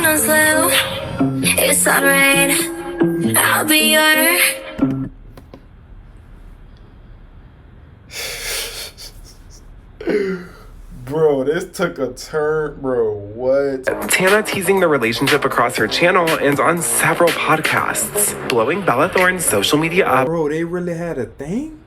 on slow. It's alright, I'll be your. Bro, this took a turn, bro. What? Tana teasing the relationship across her channel and on several podcasts, blowing Bella Thorne's social media up. Bro, they really had a thing?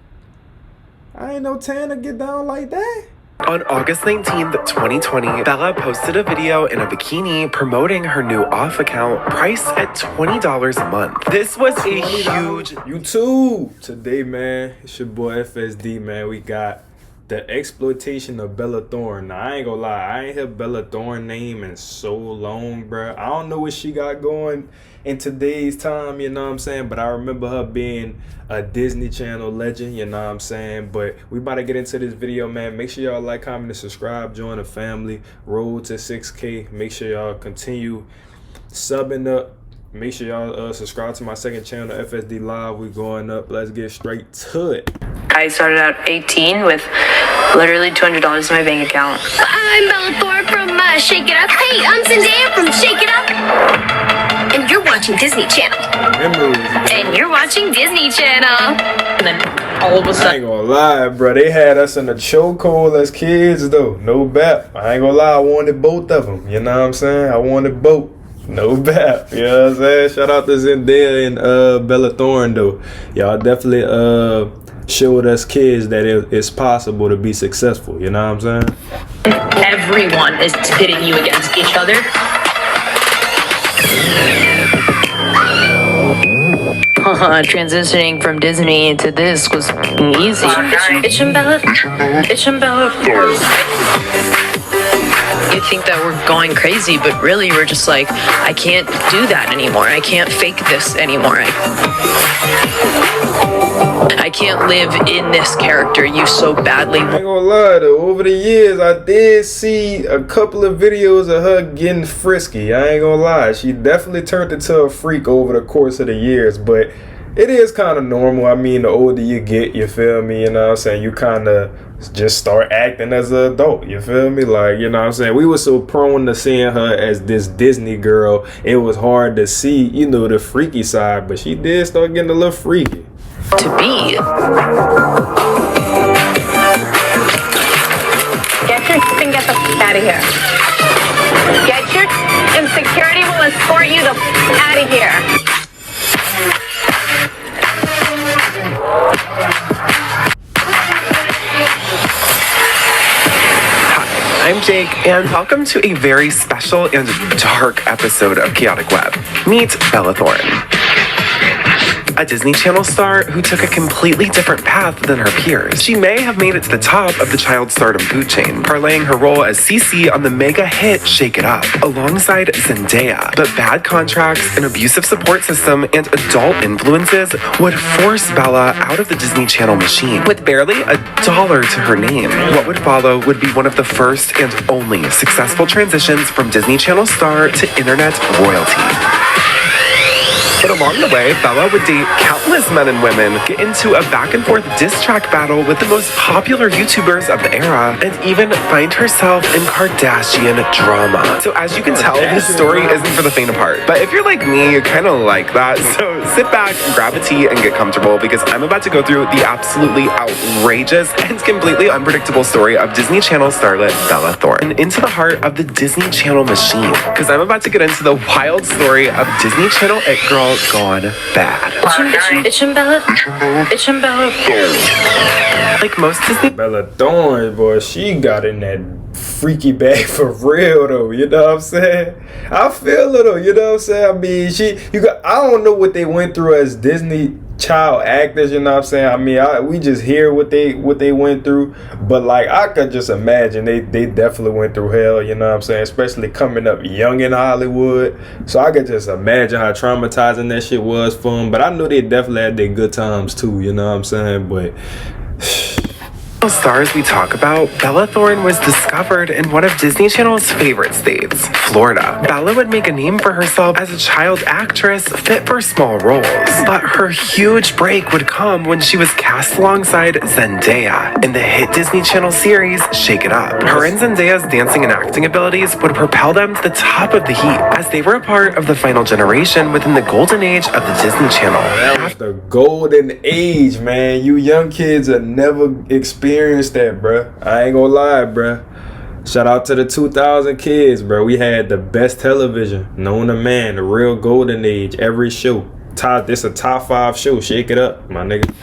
I ain't know Tana get down like that. On August 19th, 2020, Bella posted a video in a bikini promoting her new off account priced at $20 a month. This was a huge YouTube. Today, man, it's your boy FSD, man. We got the exploitation of Bella Thorne. Now, I ain't gonna lie, I ain't heard Bella Thorne name in so long, bro. I don't know what she got going in today's time, you know what I'm saying? But I remember her being a Disney Channel legend, you know what I'm saying? But we about to get into this video, man. Make sure y'all like, comment, and subscribe. Join the family. Road to 6K. Make sure y'all continue subbing up. Make sure y'all subscribe to my second channel, fsdeelive. We going up. Let's get straight to it. I started out 18 with literally $200 in my bank account. I'm Bella Thorne from Shake It Up. Hey, I'm Zendaya from Shake It Up. And you're watching Disney Channel. Memories. And you're watching Disney Channel. And then all of a I sudden, ain't gonna lie, bro. They had us in the chokehold as kids, though. No bap. I ain't gonna lie. I wanted both of them. You know what I'm saying? I wanted both. No bap. You know what I'm saying? Shout out to Zendaya and Bella Thorne, though. Y'all definitely showed us kids that it's possible to be successful. You know what I'm saying? everyone is pitting you against each other. Transitioning from Disney to this was easy. It's Bella. You think that we're going crazy, but really we're just like, I can't do that anymore. I can't fake this anymore. I can't live in this character you so badly. I ain't gonna lie though, over the years I did see a couple of videos of her getting frisky. I ain't gonna lie, she definitely turned into a freak over the course of the years, but it is kind of normal. I mean, the older you get, you feel me, you know what I'm saying, you kind of just start acting as an adult, you feel me, like, you know what I'm saying. We were so prone to seeing her as this Disney girl, it was hard to see, you know, the freaky side, but she did start getting a little freaky. To be. Get your and get the out of here. Get your and security will escort you the out of here. I'm Jake, and welcome to a very special and dark episode of Chaotic Web. Meet Bella Thorne, a Disney Channel star who took a completely different path than her peers. She may have made it to the top of the child stardom food chain, parlaying her role as Cece on the mega hit Shake It Up, alongside Zendaya. But bad contracts, an abusive support system, and adult influences would force Bella out of the Disney Channel machine. With barely $1 to her name, what would follow would be one of the first and only successful transitions from Disney Channel star to internet royalty. But along the way, Bella would date countless men and women, get into a back-and-forth diss track battle with the most popular YouTubers of the era, and even find herself in Kardashian drama. So as you can tell, this story isn't for the faint of heart. But if you're like me, you kind of like that. So sit back, grab a tea, and get comfortable, because I'm about to go through the absolutely outrageous and completely unpredictable story of Disney Channel starlet Bella Thorne, and into the heart of the Disney Channel machine. Because I'm about to get into the wild story of Disney Channel it girl gone bad. It's Bella. Like most Disney Bella Thorne, boy, she got in that freaky bag for real though, you know what I'm saying? I feel it though, you know what I'm saying? I mean, I don't know what they went through as Disney child actors, you know what I'm saying? I mean, we just hear what they went through, but like I could just imagine they definitely went through hell, you know what I'm saying? Especially coming up young in Hollywood. So I could just imagine how traumatizing that shit was for them. But I know they definitely had their good times too, you know what I'm saying? But Stars we talk about, Bella Thorne was discovered in one of Disney Channel's favorite states, Florida. Bella would make a name for herself as a child actress fit for small roles, but her huge break would come when she was cast alongside Zendaya in the hit Disney Channel series Shake It Up. Her and Zendaya's dancing and acting abilities would propel them to the top of the heap, as they were a part of the final generation within the golden age of the Disney Channel. That was the golden age, man. You young kids have never experienced that, bruh. I ain't gonna lie, bruh. Shout out to the 2000 kids, bruh. We had the best television known to man, the real golden age. Every show, this a top 5 show. Shake It Up, my nigga.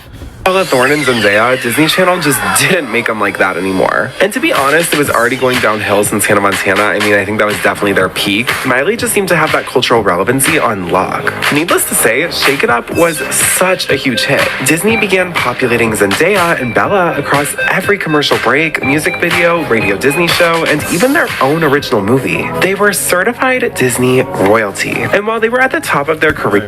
Bella Thorne and Zendaya, Disney Channel just didn't make them like that anymore. And to be honest, it was already going downhill since Hannah Montana. I mean, I think that was definitely their peak. Miley just seemed to have that cultural relevancy on lock. Needless to say, Shake It Up was such a huge hit. Disney began populating Zendaya and Bella across every commercial break, music video, radio Disney show, and even their own original movie. They were certified Disney royalty. And while they were at the top of their career,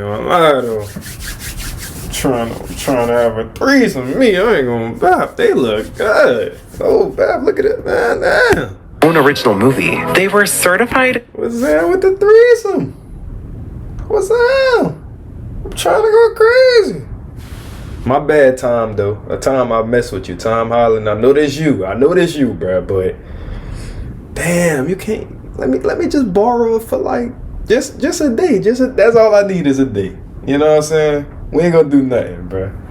Trying to have a threesome. Me, I ain't gonna bap. They look good. Oh, bap, look at it, man. Damn. Own original movie, they were certified. What's that with the threesome? What's that? I'm trying to go crazy. My bad, Tom, though. A time I mess with you, Tom Holland. I know this you, bruh, but damn, you can't. Let me just borrow it for like just a day. That's all I need is a day. You know what I'm saying? We ain't gonna do nothing, bruh.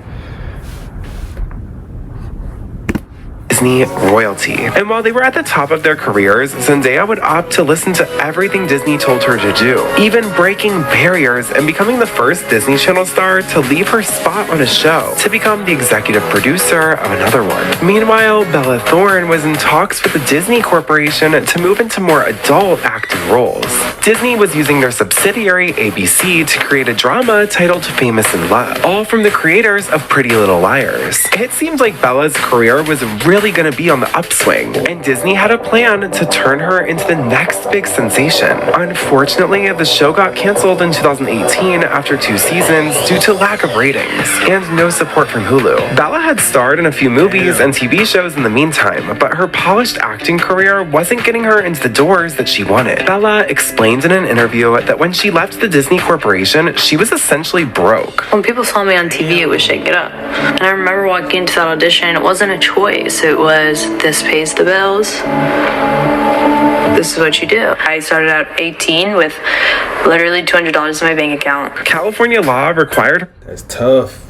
Disney royalty. And while they were at the top of their careers, Zendaya would opt to listen to everything Disney told her to do, even breaking barriers and becoming the first Disney Channel star to leave her spot on a show to become the executive producer of another one. Meanwhile, Bella Thorne was in talks with the Disney Corporation to move into more adult acting roles. Disney was using their subsidiary ABC to create a drama titled Famous in Love, all from the creators of Pretty Little Liars. It seems like Bella's career was really going to be on the upswing, and Disney had a plan to turn her into the next big sensation. Unfortunately, the show got canceled in 2018 after 2 seasons due to lack of ratings and no support from Hulu. Bella had starred in a few movies and TV shows in the meantime, but her polished acting career wasn't getting her into the doors that she wanted. Bella explained in an interview that when she left the Disney Corporation, she was essentially broke. When people saw me on TV, it was Shake It Up. And I remember walking into that audition, it wasn't a choice. It was, this pays the bills. This is what you do. I started out 18 with literally $200 in my bank account. California law required... That's tough.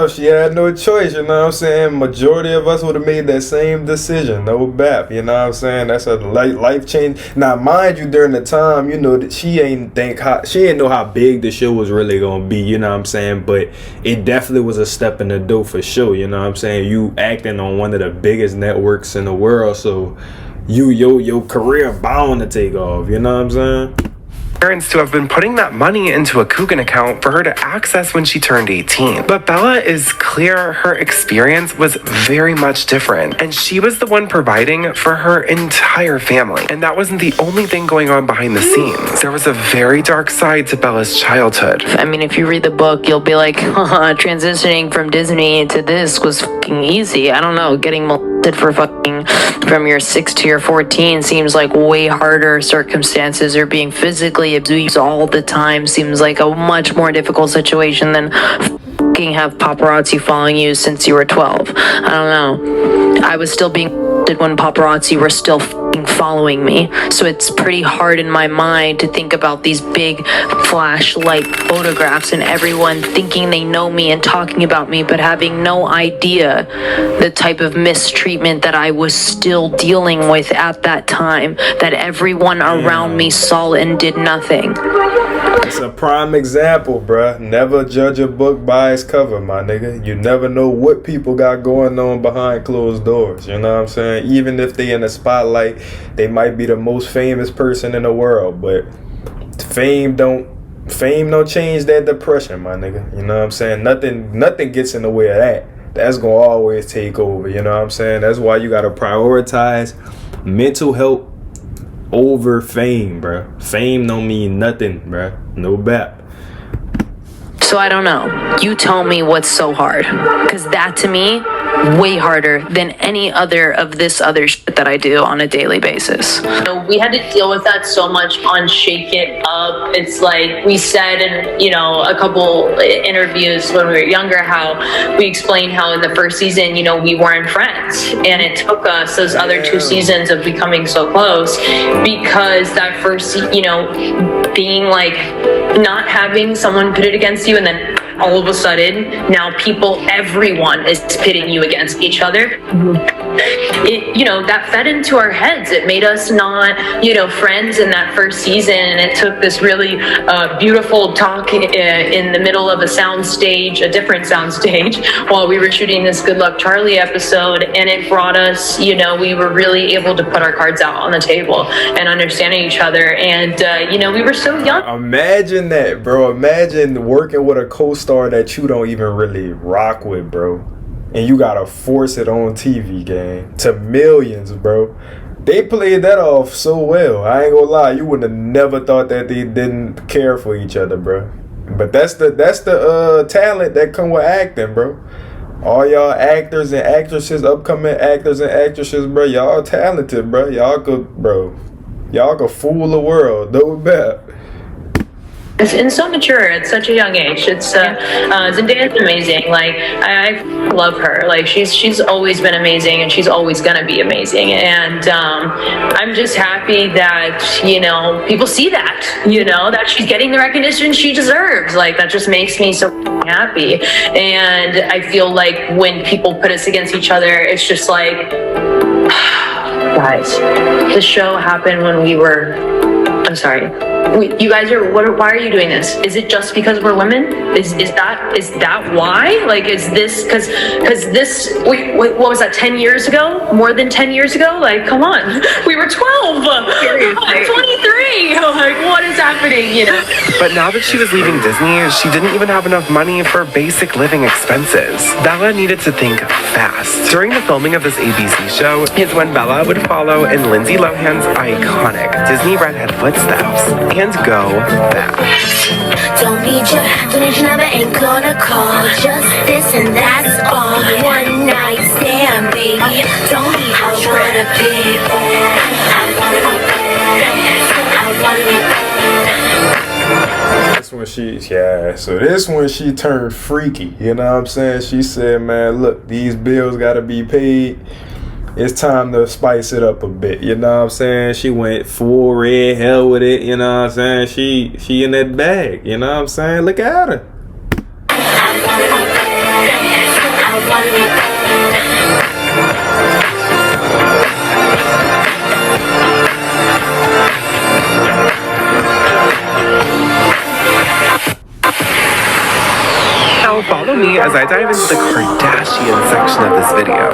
She had no choice, you know what I'm saying? Majority of us would have made that same decision. No bap, you know what I'm saying? That's a life change. Now, mind you, during the time, you know, that she ain't know how big the show was really gonna be, you know what I'm saying? But it definitely was a step in the door for sure, you know what I'm saying? You acting on one of the biggest networks in the world, so your career bound to take off, you know what I'm saying? Parents to have been putting that money into a Coogan account for her to access when she turned 18. But Bella is clear her experience was very much different, and she was the one providing for her entire family. And that wasn't the only thing going on behind the scenes. There was a very dark side to Bella's childhood. I mean, if you read the book, you'll be like, transitioning from Disney to this was fucking easy. I don't know, getting molested for fucking from your 6 to your 14 seems like way harder circumstances, or being physically abused all the time seems like a much more difficult situation than fucking have paparazzi following you since you were 12. I don't know. I was still being when paparazzi were still following me, so it's pretty hard in my mind to think about these big flashlight photographs and everyone thinking they know me and talking about me, but having no idea the type of mistreatment that I was still dealing with at that time, that everyone around me saw and did nothing. It's a prime example, bruh. Never judge a book by its cover, my nigga. You never know what people got going on behind closed doors, you know what I'm saying? Even if they in the spotlight, they might be the most famous person in the world, but fame don't change that depression, my nigga. You know what I'm saying? Nothing gets in the way of that. That's gonna always take over, you know what I'm saying? That's why you gotta prioritize mental health over fame, bruh. Fame don't mean nothing, bruh. No bap. So I don't know. You tell me what's so hard. Because that to me, way harder than any other of this other shit that I do on a daily basis. So we had to deal with that so much on Shake It Up. It's like we said in, you know, a couple interviews when we were younger, how we explained how in the first season, you know, we weren't friends. And it took us those other 2 seasons of becoming so close because that first, you know, being like not having someone put it against you and then all of a sudden now everyone is pitting you against each other. It, you know, that fed into our heads. It made us not, you know, friends in that first season, and it took this really beautiful talk in the middle of a different sound stage while we were shooting this Good Luck Charlie episode, and it brought us, you know, we were really able to put our cards out on the table and understanding each other, and you know, we were so young. Imagine that, bro. Imagine working with a co-star that you don't even really rock with, bro. And you gotta force it on TV, gang, to millions, bro. They played that off so well. I ain't gonna lie, you would have never thought that they didn't care for each other, bro. But that's the talent that come with acting, bro. All y'all actors and actresses, upcoming actors and actresses, bro, y'all talented, bro. Y'all could fool the world. Do it better. And so mature at such a young age. It's Zendaya's amazing. Like I love her. Like she's always been amazing, and she's always gonna be amazing. And I'm just happy that, you know, people see that, you know, that she's getting the recognition she deserves. Like that just makes me so happy. And I feel like when people put us against each other, it's just like, guys, the show happened when we were. I'm sorry. You guys are. Why are you doing this? Is it just because we're women? Is that why? Like, is this because this? Wait, what was that? 10 years ago? More than 10 years ago? Like, come on. We were 12. I'm 23. Like, what is happening? You know. But now that she was leaving Disney, she didn't even have enough money for basic living expenses. Bella needed to think fast. During the filming of this ABC show is when Bella would follow in Lindsay Lohan's iconic Disney redhead footsteps and go fast. Don't need your number, ain't gonna call. Just this and that's all. One night stand, baby. Don't need I wanna be there. I wanna be there. I wanna be there. This when she turned freaky. You know what I'm saying? She said, man, look, these bills gotta be paid. It's time to spice it up a bit, you know what I'm saying? She went full red hell with it, you know what I'm saying? She in that bag, you know what I'm saying? Look at her. Now follow me as I dive into the Kardashian section of this video.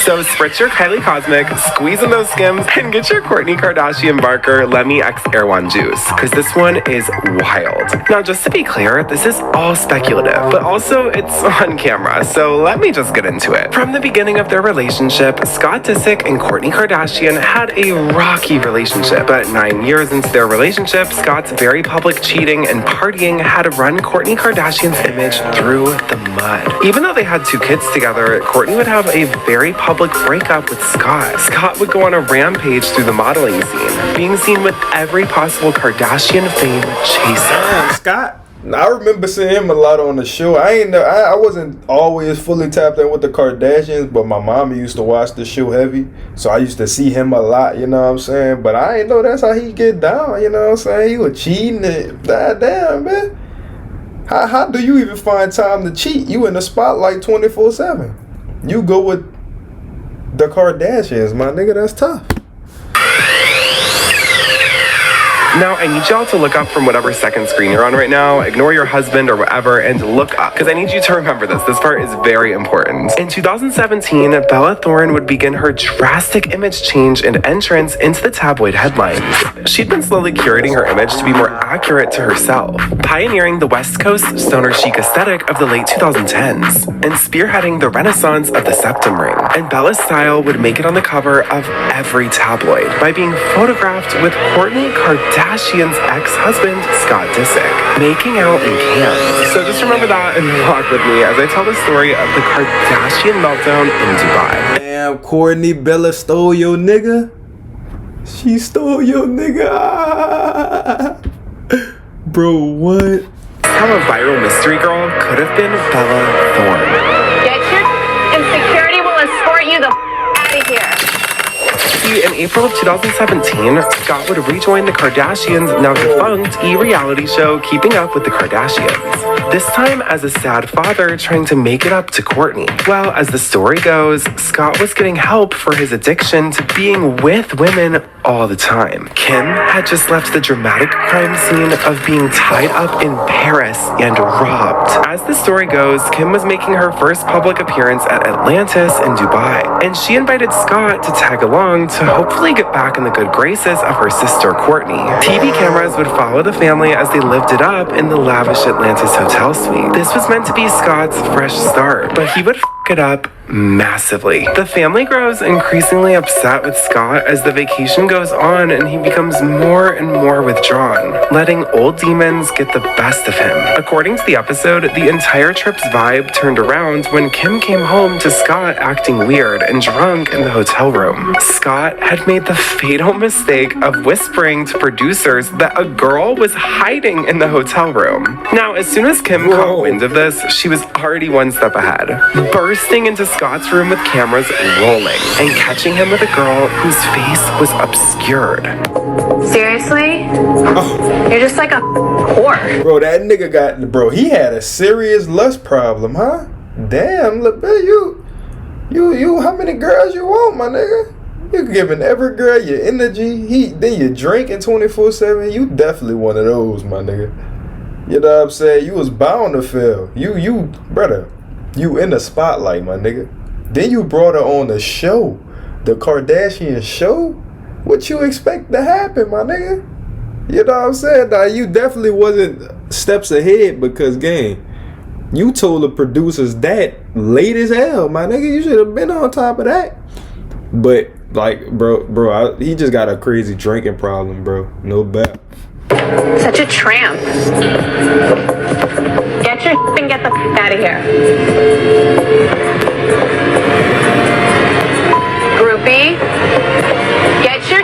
So spritz your Kylie Cosmic, squeeze in those Skims, and get your Kourtney Kardashian Barker Lemme X Erewhon juice, because this one is wild. Now just to be clear, this is all speculative, but also it's on camera, so let me just get into it. From the beginning of their relationship, Scott Disick and Kourtney Kardashian had a rocky relationship, but 9 years into their relationship, Scott's very public cheating and partying had run Kourtney Kardashian's image through the mud. Even though they had 2 kids together, Kourtney would have a very public breakup with Scott. Scott would go on a rampage through the modeling scene, being seen with every possible Kardashian fame chaser. Scott, I remember seeing him a lot on the show. I wasn't always fully tapped in with the Kardashians, but my mama used to watch the show heavy, so I used to see him a lot, you know what I'm saying? But I ain't know that's how he get down, you know what I'm saying? He was cheating and damn, man. How do you even find time to cheat? You in the spotlight 24/7. You go with the Kardashians, my nigga, that's tough. Now, I need y'all to look up from whatever second screen you're on right now, ignore your husband or whatever, and look up, because I need you to remember this. This part is very important. In 2017, Bella Thorne would begin her drastic image change and entrance into the tabloid headlines. She'd been slowly curating her image to be more accurate to herself, pioneering the West Coast stoner chic aesthetic of the late 2010s, and spearheading the renaissance of the septum ring. And Bella's style would make it on the cover of every tabloid by being photographed with Kourtney Kardashian Kardashian's ex-husband, Scott Disick, making out in cans. So just remember that and walk with me as I tell the story of the Kardashian meltdown in Dubai. Damn, Courtney Bella stole your nigga. She stole your nigga. Ah. Bro, what? How a viral mystery girl could have been Bella Thorne. Get your and security will escort you the out of here. See, in April of 2017, Scott would rejoin the Kardashians' now defunct e-reality show Keeping Up with the Kardashians. This time as a sad father trying to make it up to Courtney. Well, as the story goes, Scott was getting help for his addiction to being with women all the time. Kim had just left the dramatic crime scene of being tied up in Paris and robbed. As the story goes, Kim was making her first public appearance at Atlantis in Dubai, and she invited Scott to tag along to hopefully get back in the good graces of her sister Courtney. TV cameras would follow the family as they lived it up in the lavish Atlantis hotel suite. This was meant to be Scott's fresh start, but he would f it up massively. The family grows increasingly upset with Scott as the vacation goes on and he becomes more and more withdrawn, letting old demons get the best of him. According to the episode, the entire trip's vibe turned around when Kim came home to Scott acting weird and drunk in the hotel room. Scott had made the fatal mistake of whispering to producers that a girl was hiding in the hotel room. Now, as soon as Kim caught wind of this, she was already one step ahead, bursting into Scott's room with cameras rolling and catching him with a girl whose face was obscured. Seriously? You're just like a whore. Bro, that nigga got, bro, he had a serious lust problem, huh? Damn, look, you, how many girls you want, my nigga? You giving every girl your energy, then you drinking 24/7. You definitely one of those, my nigga. You know what I'm saying? You was bound to fail. You, brother, you in the spotlight, my nigga. Then you brought her on the show, the Kardashian show. What you expect to happen, my nigga? You know what I'm saying? Now, you definitely wasn't steps ahead because, gang, you told the producers that late as hell, my nigga. You should have been on top of that. But, like, bro, he just got a crazy drinking problem, bro. No bet. Such a tramp. Get your and get the out of here. Groupie, get your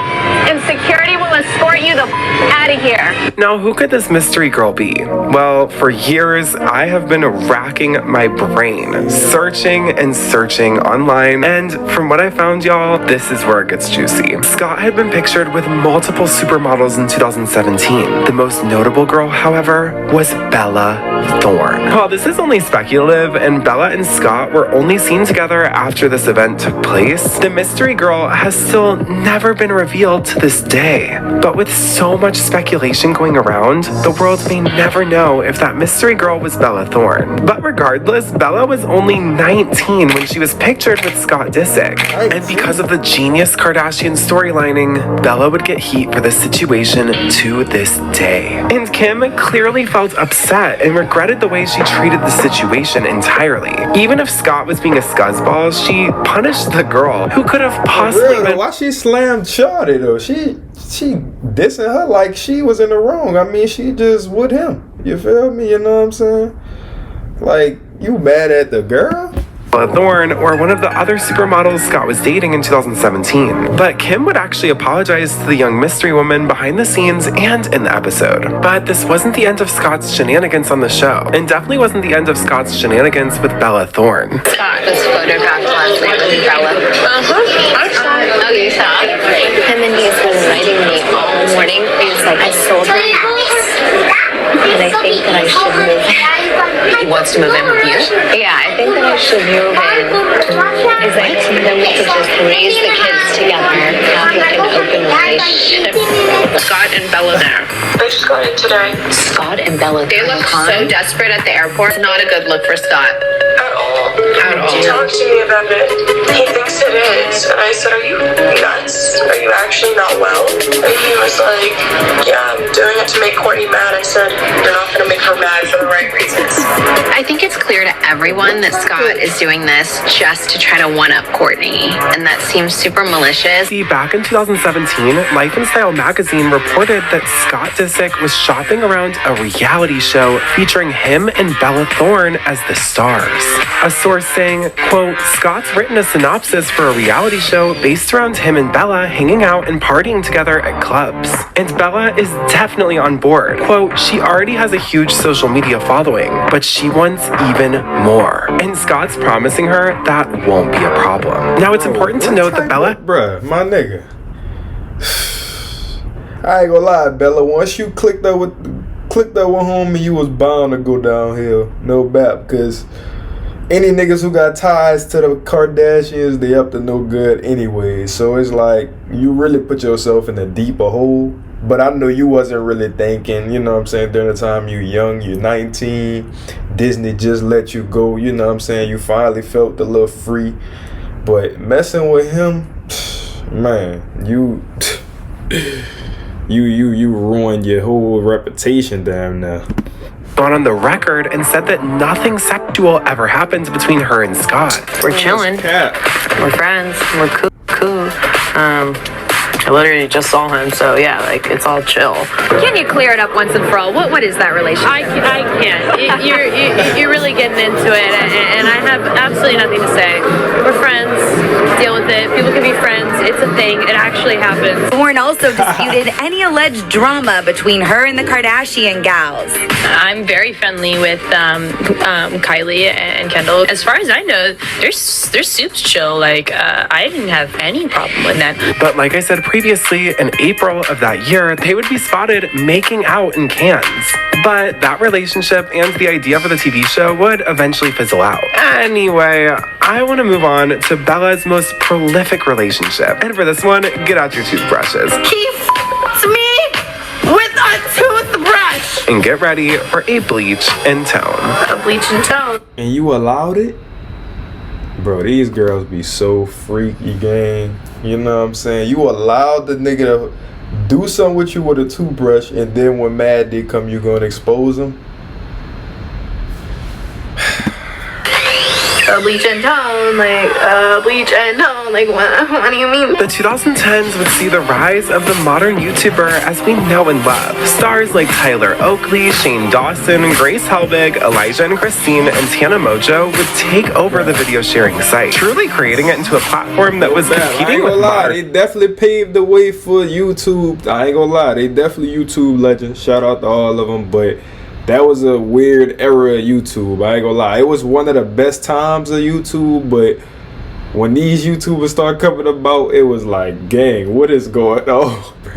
and security will escort you the out of here. Now, who could this mystery girl be? Well, for years, I have been racking my brain, searching and searching online, and from what I found, y'all, this is where it gets juicy. Scott had been pictured with multiple supermodels in 2017. The most notable girl, however, was Bella Thorne. While this is only speculative, and Bella and Scott were only seen together after this event took place, the mystery girl has still never been revealed to this day. But with so much speculation going around, the world may never know if that mystery girl was Bella Thorne. But regardless, Bella was only 19 when she was pictured with Scott Disick. And because of the genius Kardashian storylining, Bella would get heat for this situation to this day. And Kim clearly felt upset and regretted the way she treated the situation entirely. Even if Scott was being a scuzzball, she punished the girl who could have possibly been... Why she slammed Shawty though? She dissing her like she was in the wrong. I mean, she just with him. You feel me? You know what I'm saying? Like, you mad at the girl? Thorne or one of the other supermodels Scott was dating in 2017. But Kim would actually apologize to the young mystery woman behind the scenes and in the episode. But this wasn't the end of Scott's shenanigans on the show, and definitely wasn't the end of Scott's shenanigans with Bella Thorne. Scott was photographed last night with Bella. Oh, you saw? Him and he's been writing me all morning. He's like, I sold my house. And I think that I should move in. He wants to move in with you? Yeah, I think that I should move in. Is like, then we could just raise the kids together, have like an open relationship. Scott and Bella there. I just got in today. Scott and Bella. They look so desperate at the airport. It's not a good look for Scott. At all. At all. He talked to me about it. He thinks it is. And I said, are you nuts? Are you actually not well? And he was like, yeah, I'm doing it to make Courtney mad. I said, you're not going to make her mad for the right reasons. I think it's clear to everyone that Scott is doing this just to try to one-up Courtney, and that seems super malicious. See, back in 2017, Life and Style magazine reported that Scott Disick was shopping around a reality show featuring him and Bella Thorne as the stars. A source saying, quote, Scott's written a synopsis for a reality show based around him and Bella hanging out and partying together at clubs. And Bella is definitely on board. Quote, she already has a huge social media following, but she wants even more. And Scott's promising her that won't be a problem. Now, it's important to note that Bella... Bruh, my nigga. I ain't gonna lie, Bella. Once you clicked up with homie, you was bound to go downhill. No bap, because any niggas who got ties to the Kardashians, they up to no good anyway. So it's like, you really put yourself in a deeper hole. But I know you wasn't really thinking, you know what I'm saying, during the time you young, you're 19, Disney just let you go, you know what I'm saying, you finally felt a little free. But messing with him, man, you ruined your whole reputation damn now. Gone on the record and said that nothing sexual ever happened between her and Scott. We're chilling. We're friends. We're cool. I literally just saw him, so yeah, like, it's all chill. Can you clear it up once and for all? What is that relationship? I can't. You're really getting into it, and I have absolutely nothing to say. We're friends. Deal with it. People can be friends. It's a thing. It actually happens. Thorne also disputed any alleged drama between her and the Kardashian gals. I'm very friendly with Kylie and Kendall. As far as I know, they're super chill. Like, I didn't have any problem with that. But like I said previously, in April of that year, they would be spotted making out in cans. But that relationship and the idea for the TV show would eventually fizzle out. Anyway, I want to move on to Bella's most prolific relationship. And for this one, get out your toothbrushes. He f***ed me with a toothbrush. And get ready for a bleach and tone. A bleach and tone. And you allowed it? Bro, these girls be so freaky, gang. You know what I'm saying? You allowed the nigga to do something with you with a toothbrush, and then when Mad Day come, you gonna expose him? A bleach and tone, like what do you mean? The 2010s would see the rise of the modern YouTuber as we know and love. Stars like Tyler Oakley, Shane Dawson, Grace Helbig, Elijah and Christine, and tanamongeau would take over the video sharing site, truly creating it into a platform that was competing with They definitely paved the way for YouTube. I ain't gonna lie, they definitely YouTube legends. Shout out to all of them, but that was a weird era of YouTube. I ain't gonna lie. It was one of the best times of YouTube, but when these YouTubers start coming about, it was like, gang, what is going on, bro?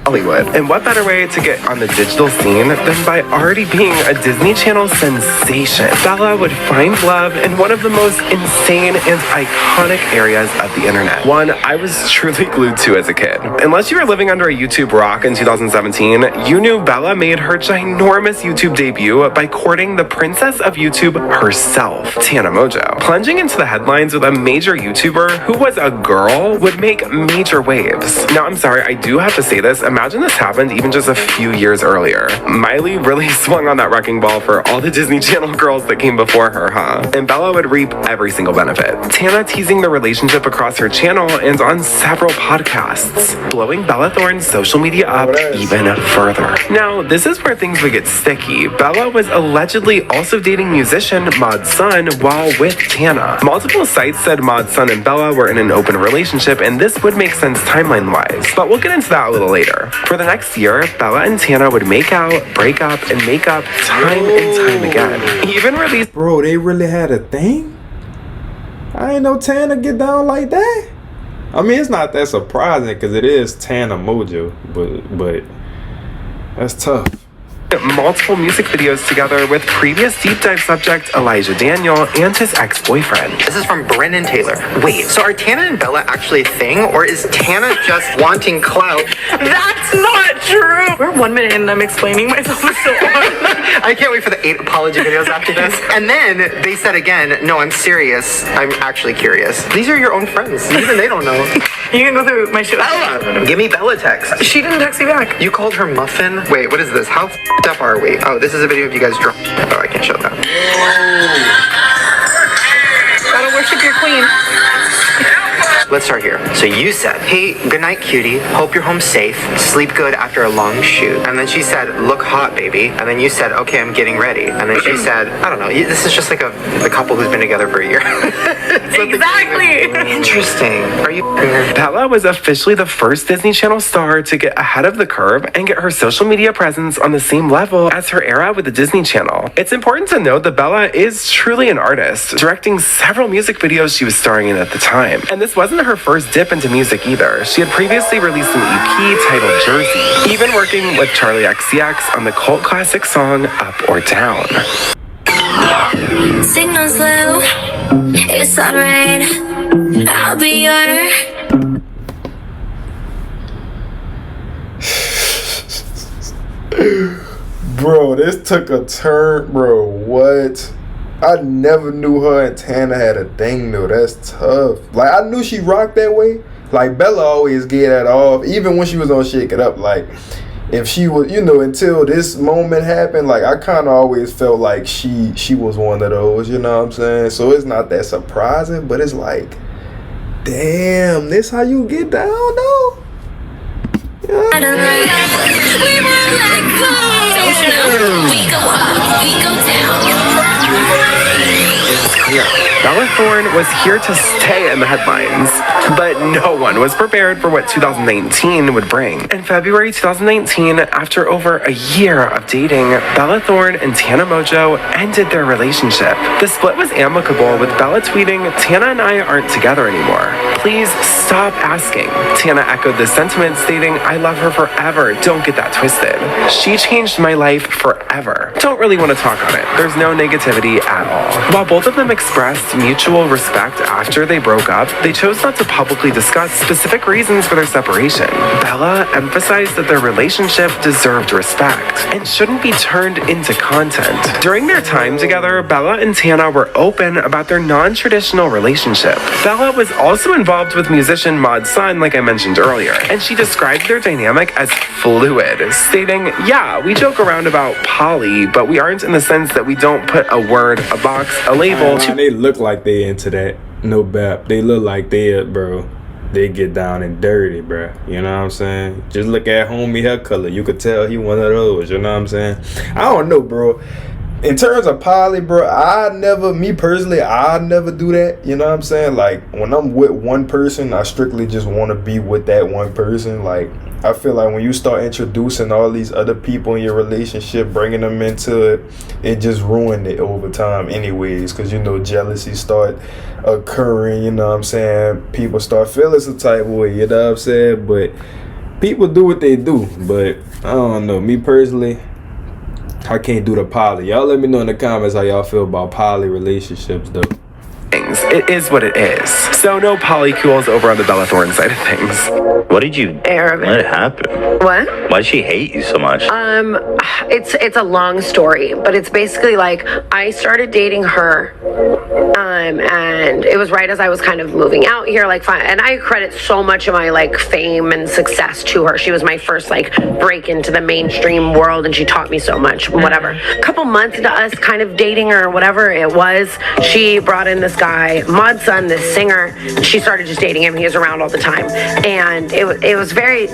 Hollywood. And what better way to get on the digital scene than by already being a Disney Channel sensation? Bella would find love in one of the most insane and iconic areas of the internet. One I was truly glued to as a kid. Unless you were living under a YouTube rock in 2017, you knew Bella made her ginormous YouTube debut by courting the princess of YouTube herself, tanamongeau. Plunging into the headlines with a major YouTuber who was a girl would make major waves. Now, I'm sorry, I do have to say this. Imagine this happened even just a few years earlier. Miley really swung on that wrecking ball for all the Disney Channel girls that came before her, huh? And Bella would reap every single benefit. Tana teasing the relationship across her channel and on several podcasts, blowing Bella Thorne's social media up even further. Now, this is where things would get sticky. Bella was allegedly also dating musician Mod Sun while with Tana. Multiple sites said Mod Sun and Bella were in an open relationship, and this would make sense timeline-wise, but we'll get into that a little later. For the next year, Bella and Tana would make out, break up, and make up time and time again. Even released... Bro, they really had a thing? I ain't know Tana get down like that. I mean, it's not that surprising because it is tanamongeau, but that's tough. Multiple music videos together with previous deep dive subject Elijah Daniel and his ex-boyfriend. This is from Brennan Taylor. Wait, so are Tana and Bella actually a thing, or is Tana just wanting clout? That's not true. We're 1 minute and I'm explaining myself so I can't wait for the 8 apology videos after this. And then they said again, no, I'm serious. I'm actually curious. These are your own friends. Even they don't know. You can go through my show. Bella! Give me Bella text. She didn't text me back. You called her muffin? Wait, what is this? How up are we? Oh, this is a video of you guys drunk. Oh, I can't show that. Gotta worship your queen. Let's start here. So you said, hey, good night, cutie. Hope you're home safe. Sleep good after a long shoot. And then she said, look hot, baby. And then you said, okay, I'm getting ready. And then she said, I don't know. This is just like a couple who's been together for a year. Exactly. Interesting. Are you? Bella was officially the first Disney Channel star to get ahead of the curve and get her social media presence on the same level as her era with the Disney Channel. It's important to note that Bella is truly an artist, directing several music videos she was starring in at the time. And this wasn't her first dip into music either. She had previously released an EP titled Jersey, even working with Charlie XCX on the cult classic song Up or Down. Signals low, it's alright. I'll be your. Bro, this took a turn, bro. What? I never knew her and Tana had a thing though. That's tough. Like, I knew she rocked that way. Like, Bella always get that off, even when she was on Shake It Up. Like, if she was, until this moment happened, like, I kind of always felt like she was one of those, you know what I'm saying? So it's not that surprising, but it's like, damn, this how you get down though? Yeah. I don't know. We were like gold. We go up, we go down. Bella Thorne was here to stay in the headlines, but no one was prepared for what 2019 would bring. In February 2019, after over a year of dating, Bella Thorne and tanamongeau ended their relationship. The split was amicable, with Bella tweeting, "Tana and I aren't together anymore. Please stop asking." Tana echoed this sentiment, stating, "I love her forever. Don't get that twisted. She changed my life forever. Don't really want to talk on it. There's no negativity at all." While both of them expressed mutual respect after they broke up, they chose not to publicly discuss specific reasons for their separation. Bella emphasized that their relationship deserved respect and shouldn't be turned into content. During their time together, Bella and Tana were open about their non-traditional relationship. Bella was also involved with musician Mod Sun, like I mentioned earlier, and she described their dynamic as fluid, stating, "Yeah, we joke around about poly, but we aren't in the sense that we don't put a word, a box, a label to..." They look like they into that. No bap. They look like they get down and dirty, bro. You know what I'm saying? Just look at homie hair color. You could tell he one of those. You know what I'm saying? I don't know, bro. In terms of poly, bro, me personally, I never do that. You know what I'm saying? Like, when I'm with one person, I strictly just want to be with that one person. Like, I feel like when you start introducing all these other people in your relationship, bringing them into it, it just ruined it over time anyways. Because, jealousy start occurring, you know what I'm saying? People start feeling some type of way, you know what I'm saying? But people do what they do. But, I don't know. Me personally, I can't do the poly. Y'all let me know in the comments how y'all feel about poly relationships, though. It is what it is. So no polycules over on the Bella Thorne side of things. What did you... What happened? What? Why'd she hate you so much? It's a long story, but it's basically like I started dating her, and it was right as I was kind of moving out here, like, fine. And I credit so much of my like fame and success to her. She was my first like break into the mainstream world, and she taught me so much. Whatever. A couple months into us kind of dating or whatever it was, she brought in this guy, Mod Sun, this singer. She started just dating him. He was around all the time, and it was very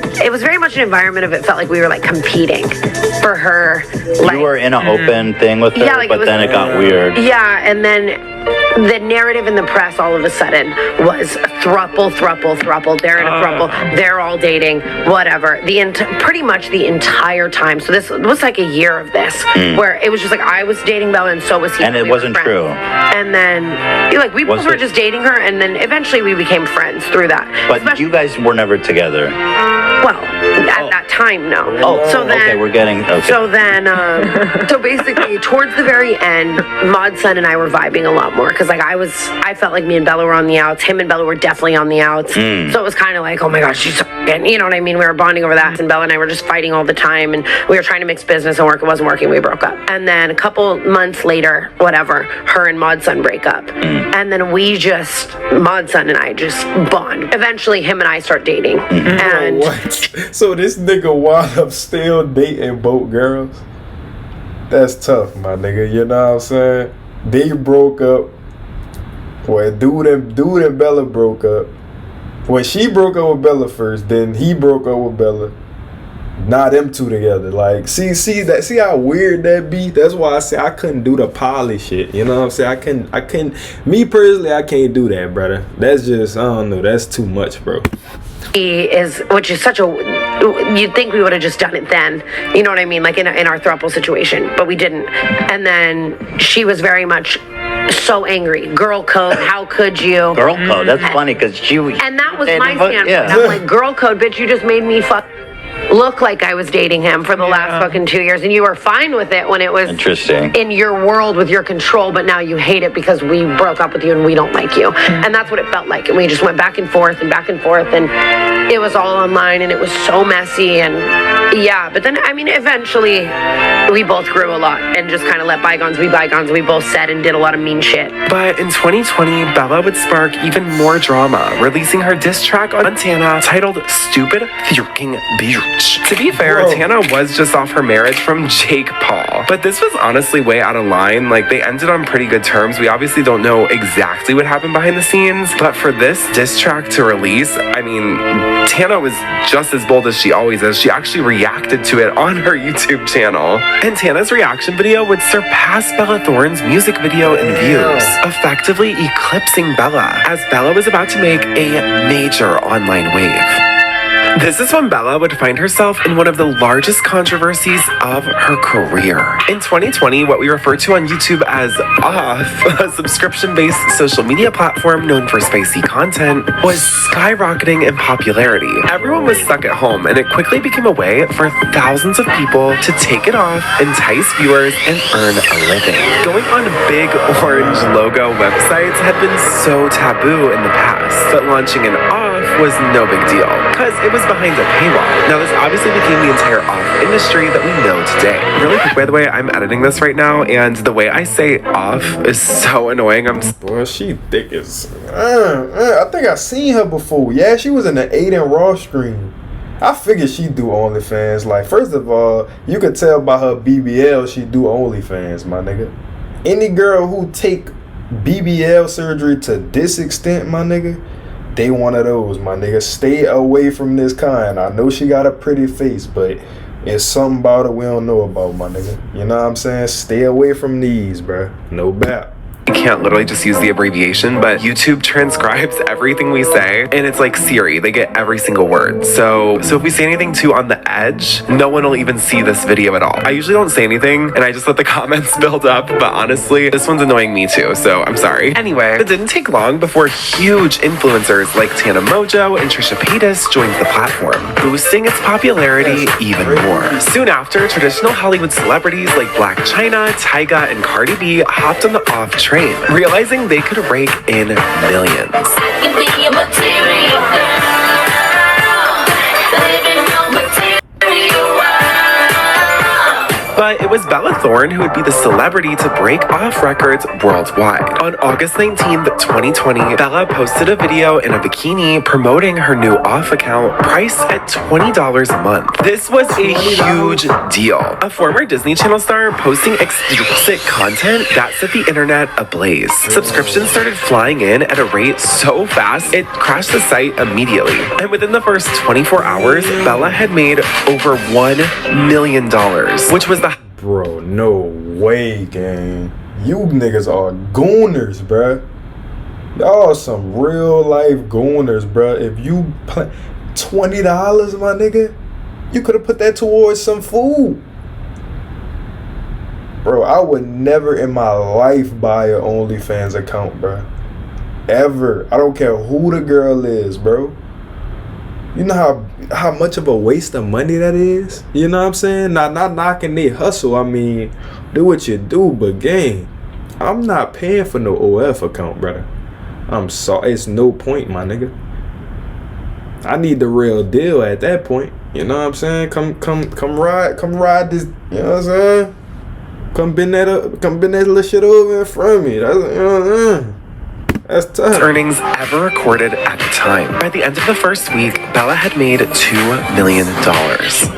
much an environment of, it felt like we were like competing for her. Like, you were in an open thing with her, yeah, like but then it got weird. Yeah, and then the narrative in the press all of a sudden was thruple. They're in a thruple. They're all dating. Whatever. Pretty much the entire time. So this was like a year of this, where it was just like I was dating Bella, and so was he. And it wasn't true. And then, like, we both were just dating her, and then eventually we became friends through that. But you guys were never together. Well, at that time, no. Oh, so then, okay, we're getting... Okay. So then, so basically, towards the very end, Mod Sun and I were vibing a lot more, because like I felt like me and Bella were on the outs. Him and Bella were definitely on the outs. So it was kind of like, oh my gosh, she's so good. You know what I mean? We were bonding over that, and Bella and I were just fighting all the time, and we were trying to mix business and work. It wasn't working. We broke up. And then a couple months later, whatever, her and Mod Sun break up. And then Mod Sun and I just bond. Eventually, him and I start dating. And what? So this nigga wound up still dating both girls? That's tough, my nigga. You know what I'm saying? They broke up. Well, dude and Bella broke up. Well, she broke up with Bella first, then he broke up with Bella. Now them two together. Like, see how weird that be? That's why I say I couldn't do the poly shit. You know what I'm saying? I couldn't. Me personally, I can't do that, brother. That's just, I don't know. That's too much, bro. Which is such a, you'd think we would have just done it then, you know what I mean, like in our throuple situation, but we didn't. And then she was very much so angry. Girl code, how could you? Girl code, that's funny because she was. And that was my standpoint. I'm like, girl code, bitch, you just made me look like I was dating him for the last fucking 2 years, and you were fine with it when it was interesting in your world with your control, but now you hate it because we broke up with you and we don't like you. And that's what it felt like. And we just went back and forth, and it was all online, and it was so messy. And yeah, but then I mean, eventually we both grew a lot and just kind of let bygones be bygones. We both said and did a lot of mean shit. But in 2020, Bella would spark even more drama, releasing her diss track on Tana titled Stupid Fucking Bitch. To be fair, Tana was just off her marriage from Jake Paul, but this was honestly way out of line. Like, they ended on pretty good terms. We obviously don't know exactly what happened behind the scenes, but for this diss track to release, I mean, Tana was just as bold as she always is. She actually reacted to it on her YouTube channel, and Tana's reaction video would surpass Bella Thorne's music video in views, effectively eclipsing Bella, as Bella was about to make a major online wave. This is when Bella would find herself in one of the largest controversies of her career. In 2020, what we refer to on YouTube as OFF, a subscription-based social media platform known for spicy content, was skyrocketing in popularity. Everyone was stuck at home, and it quickly became a way for thousands of people to take it off, entice viewers, and earn a living. Going on big orange logo websites had been so taboo in the past, but launching an OFF was no big deal, because it was behind a paywall. Now, this obviously became the entire off industry that we know today. Really quick, by the way, I'm editing this right now, and the way I say off is so annoying. Boy, she thick as... I think I seen her before. Yeah, she was in the Aiden Ross stream. I figured she'd do OnlyFans. Like, first of all, you could tell by her BBL she do OnlyFans, my nigga. Any girl who take BBL surgery to this extent, my nigga, they one of those, my nigga. Stay away from this kind. I know she got a pretty face, but it's something about it we don't know about, my nigga. You know what I'm saying? Stay away from these, bruh. No bap. I can't literally just use the abbreviation, but YouTube transcribes everything we say, and it's like Siri. They get every single word. So if we say anything too on the edge, no one will even see this video at all. I usually don't say anything, and I just let the comments build up, but honestly, this one's annoying me too, so I'm sorry. Anyway, it didn't take long before huge influencers like tanamongeau and Trisha Paytas joined the platform, boosting its popularity even more. Soon after, traditional Hollywood celebrities like Black China, Tyga, and Cardi B hopped on the off train, realizing they could rake in millions. But it was Bella Thorne who would be the celebrity to break off records worldwide. On August 19th, 2020, Bella posted a video in a bikini promoting her new off account priced at $20 a month. This was a huge deal. A former Disney Channel star posting explicit content that set the internet ablaze. Subscriptions started flying in at a rate so fast, it crashed the site immediately. And within the first 24 hours, Bella had made over $1 million, which was the... Bro, no way, gang. You niggas are gooners, bruh. Y'all some real life gooners, bruh. If you $20, my nigga, you could have put that towards some food. Bro, I would never in my life buy an OnlyFans account, bruh. Ever. I don't care who the girl is, bro. You know how much of a waste of money that is? You know what I'm saying? Not knocking their hustle. I mean, do what you do, but gang, I'm not paying for no OF account, brother. I'm sorry. It's no point, my nigga. I need the real deal at that point. You know what I'm saying? Come ride this. You know what I'm saying? Come bend that little shit over in front of me. That's, you know what I'm saying? That's tough. Earnings ever recorded at the time. By the end of the first week, Bella had made $2 million.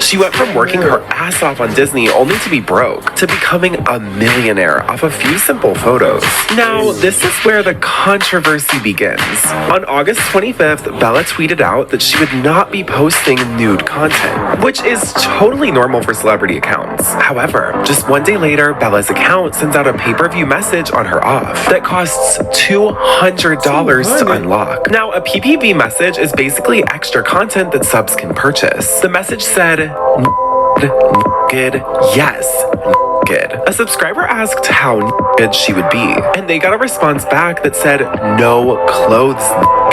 She went from working her ass off on Disney only to be broke to becoming a millionaire off a few simple photos. Now, this is where the controversy begins. On August 25th, Bella tweeted out that she would not be posting nude content, which is totally normal for celebrity accounts. However, just one day later, Bella's account sends out a pay-per-view message on her off that costs $200 to unlock. Now, a PPV message is basically extra content that subs can purchase. The message said, yes. A subscriber asked how naked she would be, and they got a response back that said no clothes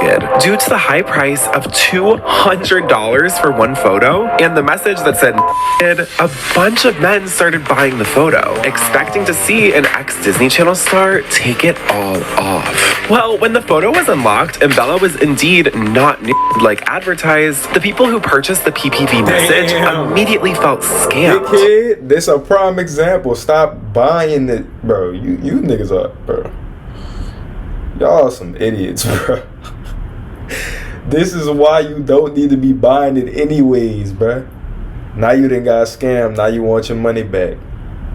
naked. Due to the high price of $200 for one photo, and the message that said naked, a bunch of men started buying the photo, expecting to see an ex-Disney Channel star take it all off. Well, when the photo was unlocked and Bella was indeed not nude like advertised, the people who purchased the PPV message immediately felt scammed. Kid, this a prime example. Stop buying it, bro. You niggas are, bro. Y'all some idiots, bro. This is why you don't need to be buying it anyways, bro. Now you done got scammed. Now you want your money back.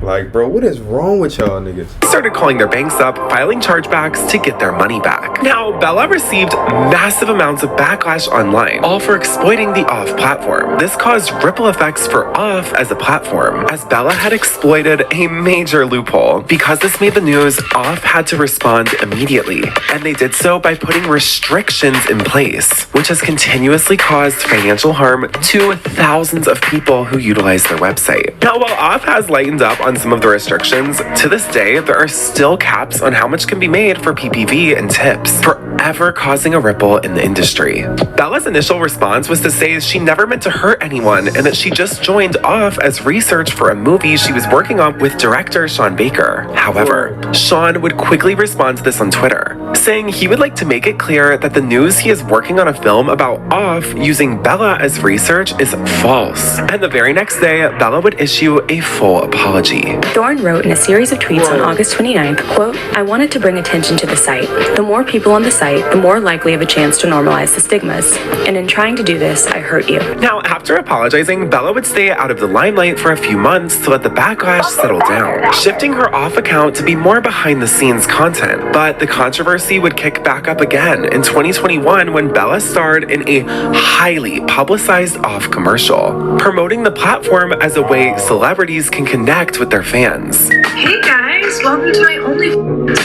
Like, bro, what is wrong with y'all niggas? Started calling their banks up, filing chargebacks to get their money back. Now, Bella received massive amounts of backlash online, all for exploiting the Off platform. This caused ripple effects for Off as a platform, as Bella had exploited a major loophole. Because this made the news, Off had to respond immediately, and they did so by putting restrictions in place, which has continuously caused financial harm to thousands of people who utilize their website. Now, while Off has lightened up on some of the restrictions, to this day, there are still caps on how much can be made for PPV and tips, forever causing a ripple in the industry. Bella's initial response was to say she never meant to hurt anyone and that she just joined Off as research for a movie she was working on with director Sean Baker. However, Sean would quickly respond to this on Twitter, saying he would like to make it clear that the news he is working on a film about Off using Bella as research is false. And the very next day, Bella would issue a full apology. Thorne wrote in a series of tweets on August 29th, quote, "I wanted to bring attention to the site. The more people on the site, the more likely of a chance to normalize the stigmas. And in trying to do this, I hurt you." Now, after apologizing, Bella would stay out of the limelight for a few months to let the backlash settle down, shifting her Off account to be more behind-the-scenes content. But the controversy would kick back up again in 2021 when Bella starred in a highly publicized Off commercial, promoting the platform as a way celebrities can connect with their fans. Hey guys, welcome to my OnlyFans.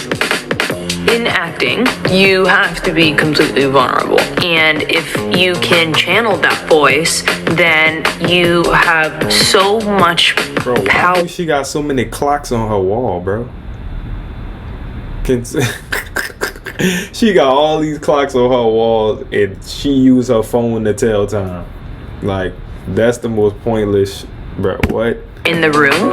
In acting, you have to be completely vulnerable. And if you can channel that voice, then you have so much power. Why she got so many clocks on her wall, bro? She got all these clocks on her wall and she used her phone to tell time. Like, that's the most pointless, bro. What? In the room.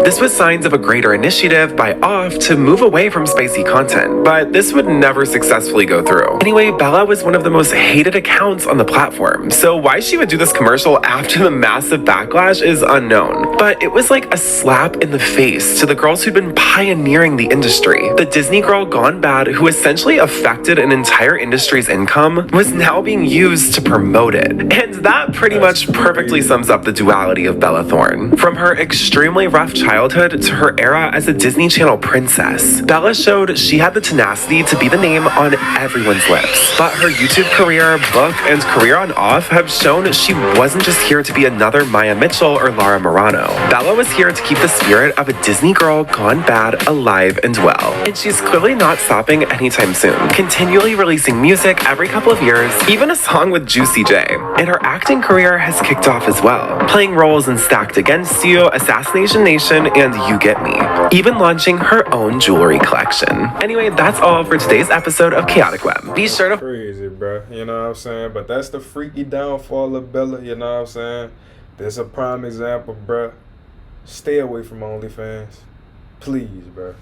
This was signs of a greater initiative by Off to move away from spicy content, but this would never successfully go through. Anyway, Bella was one of the most hated accounts on the platform, so why she would do this commercial after the massive backlash is unknown. But it was like a slap in the face to the girls who'd been pioneering the industry. The Disney girl gone bad, who essentially affected an entire industry's income, was now being used to promote it. And that pretty much perfectly sums up the duality of Bella Thorne. From her extremely rough childhood to her era as a Disney Channel princess, Bella showed she had the tenacity to be the name on everyone's lips. But her YouTube career, book, and career on Off have shown she wasn't just here to be another Maya Mitchell or Lara Morano. Bella was here to keep the spirit of a Disney girl gone bad alive and well. And she's clearly not stopping anytime soon, continually releasing music every couple of years, even a song with Juicy J. And her acting career has kicked off as well, playing roles in Stacked Against You, Assassination Nation, and You Get Me, even launching her own jewelry collection. Anyway, that's all for today's episode of Chaotic Web. Be sure to... Crazy, bro. You know what I'm saying? But that's the freaky downfall of Bella, you know what I'm saying? This a prime example, bro. Stay away from OnlyFans. Please, bro.